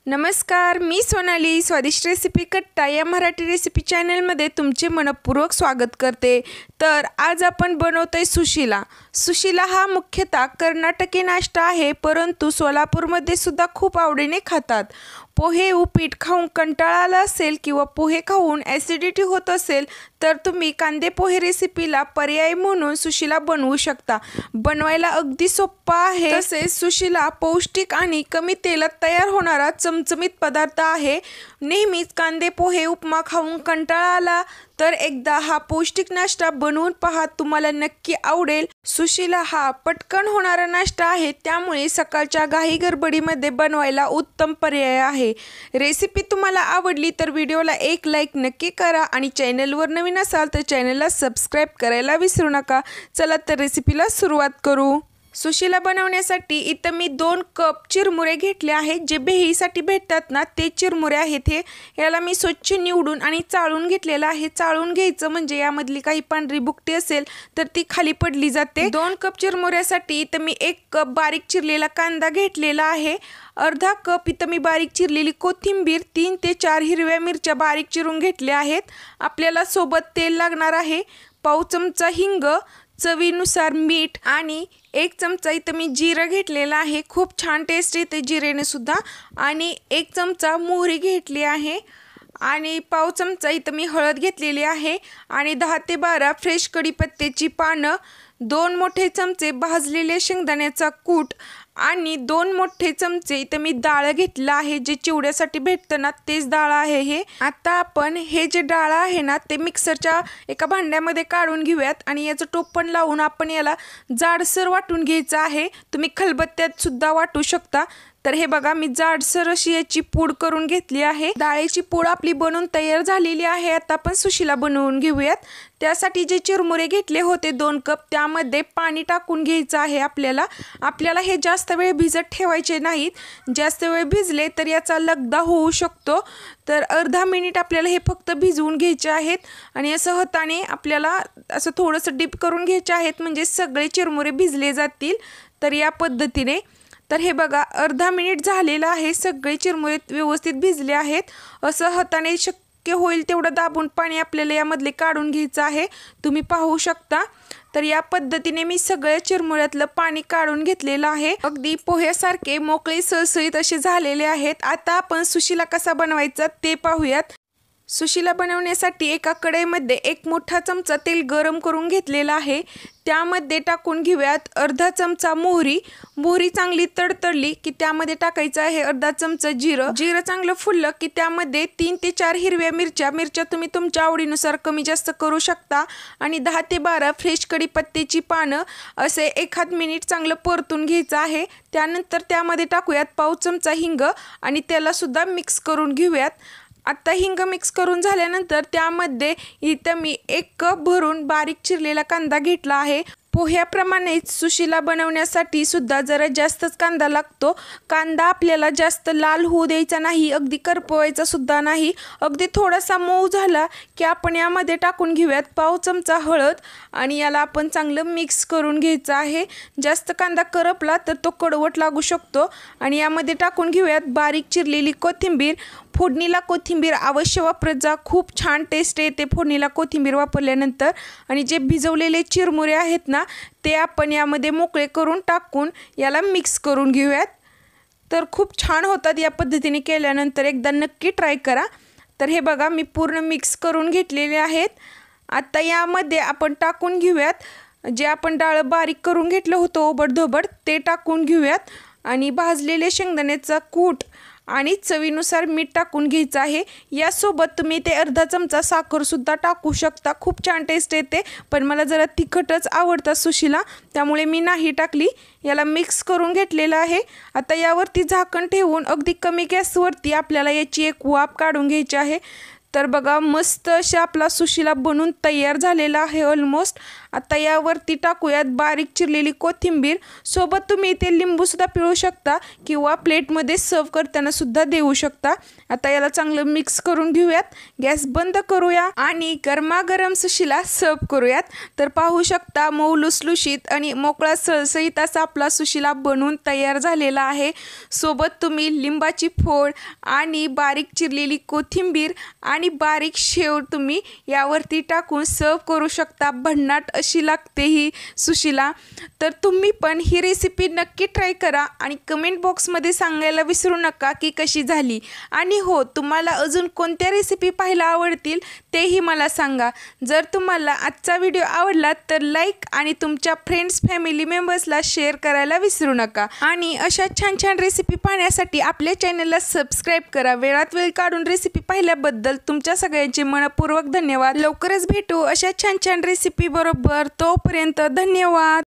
नमस्कार, मी सोनाली स्वादिष्ट रेसिपी कट्टा या मराठी रेसिपी चॅनलमध्ये तुमचे मनपूर्वक स्वागत करते। तर आज आपण बनवतोय सुशिला। सुशिला हा मुख्यतः कर्नाटकी नाश्ता आहे, परंतु सोलापूरमध्ये सुद्धा खूप आवडीने खातात। पोहे उपीट खाऊन कंटाळा आला असेल किंवा पोहे खाऊन ॲसिडिटी होत असेल तर तुम्ही कांदे पोहे रेसिपीला पर्याय म्हणून सुशिला बनवू शकता। बनवायला अगदी सोपा आहे, तसेच सुशिला पौष्टिक आणि कमी तेलात तयार होणारा चमचमीत पदार्थ आहे। नेहमीच कांदे पोहे उपमा खाऊन कंटाळा आला तर एकदा हा पौष्टिक नाश्ता बनवून पहा, तुम्हाला नक्की आवडेल। सुशिला हा पटकन होणारा नाश्ता आहे, त्यामुळे सकाळच्या घाई गडबडीमध्ये बनवायला उत्तम पर्याय आहे। रेसिपी तुम्हाला आवडली तर व्हिडिओला एक लाईक नक्की करा आणि चॅनलवर नवीन असाल तर चॅनलला सबस्क्राईब करायला विसरू नका। चला तर रेसिपीला सुरुवात करू। सुशिला बनवण्यासाठी इथं मी 2 कप चिरमुरे घेतले आहेत। जे भेहीसाठी भेटतात ना ते चिरमुरे आहेत। हे याला मी स्वच्छ निवडून आणि चाळून घेतलेला आहे। चाळून घ्यायचं म्हणजे यामधली काही पांढरी बुकटी असेल तर ती खाली पडली जाते। 2 कप चिरमुऱ्यासाठी इथं मी 1 कप बारीक चिरलेला कांदा घेतलेला आहे। अर्धा कप इथं मी बारीक चिरलेली कोथिंबीर, 3 ते 4 हिरव्या मिरच्या बारीक चिरून घेतल्या आहेत। आपल्याला सोबत तेल लागणार आहे। पाव चमचा हिंग, चवीनुसार मीठ आणि 1 चमचा इथं मी जिरं घेतलेला आहे। खूप छान टेस्ट येते जिरेने सुद्धा। आणि 1 चमचा मोहरी घेतली आहे आणि पाव चमचा इथं मी हळद घेतलेली आहे आणि 10 ते 12 फ्रेश कढीपत्त्याची पानं, 2 मोठे चमचे भाजलेले शेंगदाण्याचा कूट आणि 2 मोठे चमचे इथं मी डाळ घेतला आहे। जे चिवड्यासाठी भेटतं ना तेच डाळ आहे हे। आता आपण हे जे डाळ आहे ना ते मिक्सरच्या एका भांड्यामध्ये काढून घेऊयात आणि याचं टोप पण लावून आपण याला जाडसर वाटून घ्यायचं आहे। तुम्ही खलबत्त्यात सुद्धा वाटू शकता। तर हे बघा, मी जाडसर अशी याची पूड करून घेतली आहे। डाळीची पूड आपली बनवून तयार झालेली आहे। आता आपण सुशिला बनवून घेऊयात। त्यासाठी जे चिरमुरे घेतले होते 2 कप, त्यामध्ये पाणी टाकून घ्यायचं आहे। आपल्याला हे जास्त वेळ भिजत ठेवायचे नाहीत। जास्त वेळ भिजले तर याचा लगदा होऊ शकतो। तर अर्धा मिनिट आपल्याला हे फक्त भिजवून घ्यायचे आहेत आणि असं हाताने आपल्याला असं थोडंसं डिप करून घ्यायचे आहेत, म्हणजे सगळे चिरमुरे भिजले जातील। तर या पद्धतीने तर हे बघा, अर्धा मिनिट झालेला आहे। सगळे चिरमुरे व्यवस्थित भिजले आहेत। असं हाताने शक्य होईल तेवढं दाबून पाणी आपल्याला यामधले काढून घ्यायचं आहे। तुम्ही पाहू शकता। तर या पद्धतीने मी सगळ्या चिरमुऱ्यातलं पाणी काढून घेतलेलं आहे। अगदी पोह्यासारखे मोकळे सळसळीत असे झालेले आहेत। आता आपण सुशिला कसा बनवायचा ते पाहूयात। सुशिला बनवण्यासाठी एका कढईमध्ये 1 मोठा चमचा तेल गरम करून घेतलेला आहे। त्यामध्ये टाकून घेऊयात अर्धा चमचा मोहरी। मोहरी चांगली तडतडली की त्यामध्ये टाकायचं आहे अर्धा चमचा जिरं। जिरं चांगलं फुललं की त्यामध्ये 3 ते 4 हिरव्या मिरच्या तुम्ही तुमच्या आवडीनुसार कमी जास्त करू शकता आणि 10 ते 12 फ्रेश कढीपत्त्याची पानं असे 1 मिनिट चांगलं परतून घ्यायचं आहे। त्यानंतर त्यामध्ये टाकूयात पाव चमचा हिंग आणि त्याला सुद्धा मिक्स करून घेऊयात। आता हिंग मिक्स करून झाल्यानंतर त्यामध्ये इथं मी 1 कप भरून बारीक चिरलेला कांदा घेतला आहे। पोह्याप्रमाणेच सुशिला बनवण्यासाठी सुद्धा जरा जास्तच कांदा लागतो। कांदा आपल्याला जास्त लाल होऊ द्यायचा नाही, अगदी करपवायचा सुद्धा नाही। अगदी थोडासा मऊ झाला की आपण यामध्ये टाकून घेऊयात पाव चमचा हळद आणि याला आपण चांगलं मिक्स करून घ्यायचं आहे। जास्त कांदा करपला तर तो कडवट लागू शकतो। आणि यामध्ये टाकून घेऊयात बारीक चिरलेली कोथिंबीर। फोडणीला कोथिंबीर अवश्य वापरत जा, खूप छान टेस्ट येते फोडणीला कोथिंबीर वापरल्यानंतर। आणि जे भिजवलेले चिरमुरे आहेत ना ते आपण यामध्ये मोकळे करून टाकून याला मिक्स करून घेऊयात। तर खूप छान होतात या पद्धतीने केल्यानंतर, एकदा नक्की ट्राय करा। तर हे बघा, मी पूर्ण मिक्स करून घेतलेले आहेत। आता यामध्ये आपण टाकून घेऊयात जे आपण डाळ बारीक करून घेतलं होतं ओबडधोबड ते टाकून घेऊयात आणि भाजलेले शेंगदाण्याचा कूट आणि चवीनुसार मीठ टाकून घ्यायचं आहे। यासोबत तुम्ही ते अर्धा चमचा साखर सुद्धा टाकू शकता, खूप छान टेस्ट येते। पण मला जरा तिखटच आवडतं सुशिला, त्यामुळे मी नाही टाकली। याला मिक्स करून घेतलेलं आहे। आता यावरती झाकण ठेवून अगदी कमी गॅसवरती आपल्याला याची एक वाफ काढून घ्यायची आहे। तर बघा मस्त अशा आपला सुशिला बनून तयार झालेला आहे ऑलमोस्ट. आता यावरती टाकूयात बारीक चिरलेली कोथिंबीर. सोबत तुम्ही इथे लिंबूसुद्धा पिळू शकता किंवा प्लेटमध्ये सर्व करताना सुद्धा देऊ शकता. आता याला चांगलं मिक्स करून घेऊयात. गॅस बंद करूया आणि गरमागरम सुशिला सर्व करूयात. तर पाहू शकता मऊ लुसलुशीत आणि मोकळा सळसळीत असा आपला सुशिला बनून तयार झालेला आहे. सोबत तुम्ही लिंबाची फोड आणि बारीक चिरलेली कोथिंबीर आणि बारीक शेव तुम्ही यावरती टाकून सर्व करू शकता. भन्नाट अशी लागते ही सुशिला. तर तुम्ही पण ही रेसिपी नक्की ट्राय करा आणि कमेंट बॉक्समध्ये सांगायला विसरू नका की कशी झाली. आणि हो, तुम्हाला अजून कोणत्या रेसिपी पाहायला आवडतील तेही मला सांगा. जर तुम्हाला आजचा व्हिडिओ आवडला तर लाईक आणि तुमच्या फ्रेंड्स फॅमिली मेंबर्सला शेअर करायला विसरू नका. आणि अशा छान छान रेसिपी पाहण्यासाठी आपल्या चॅनलला सबस्क्राईब करा. वेळात वेळ काढून रेसिपी पाहिल्याबद्दल तुमच्या सगळ्यांचे मनपूर्वक धन्यवाद. लवकरच भेटू अशा छान छान रेसिपी बरोबर. तोपर्यंत धन्यवाद.